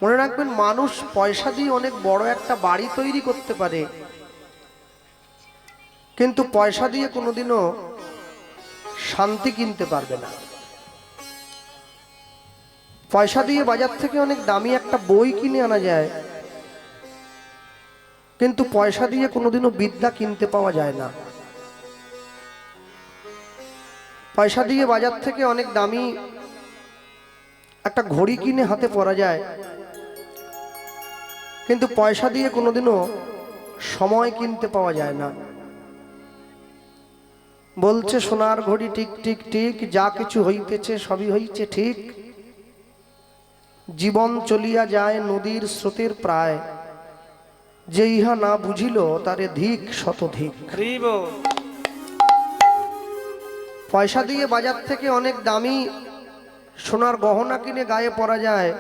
মনে রাখবেন, মানুষ পয়সা দিয়ে অনেক বড় একটা বাড়ি তৈরি করতে পারে, কিন্তু পয়সা দিয়ে কোনোদিনও শান্তি কিনতে পারবে না। পয়সা দিয়ে বাজার থেকে অনেক দামি একটা বই কিনে আনা যায়, কিন্তু পয়সা দিয়ে কোনোদিনও বিদ্যা কিনতে পাওয়া যায় না। পয়সা দিয়ে বাজার থেকে অনেক দামি একটা ঘড়ি কিনে হাতে পরা যায়, কিন্তু পয়সা দিয়ে কোনোদিনও সময় কিনতে পাওয়া যায় না। বলছে সোনার ঘড়ি টিক টিক টিক, যা কিছু হইতেছে সবই হইছে ঠিক। জীবন চলিয়া যায় নদীর স্রোতের প্রায়, যে ইহা না বুঝিল তারে ধিক শতধিক। পয়সা দিয়ে বাজার থেকে অনেক দামি সোনার গহনা কিনে গায়ে পরা যায়,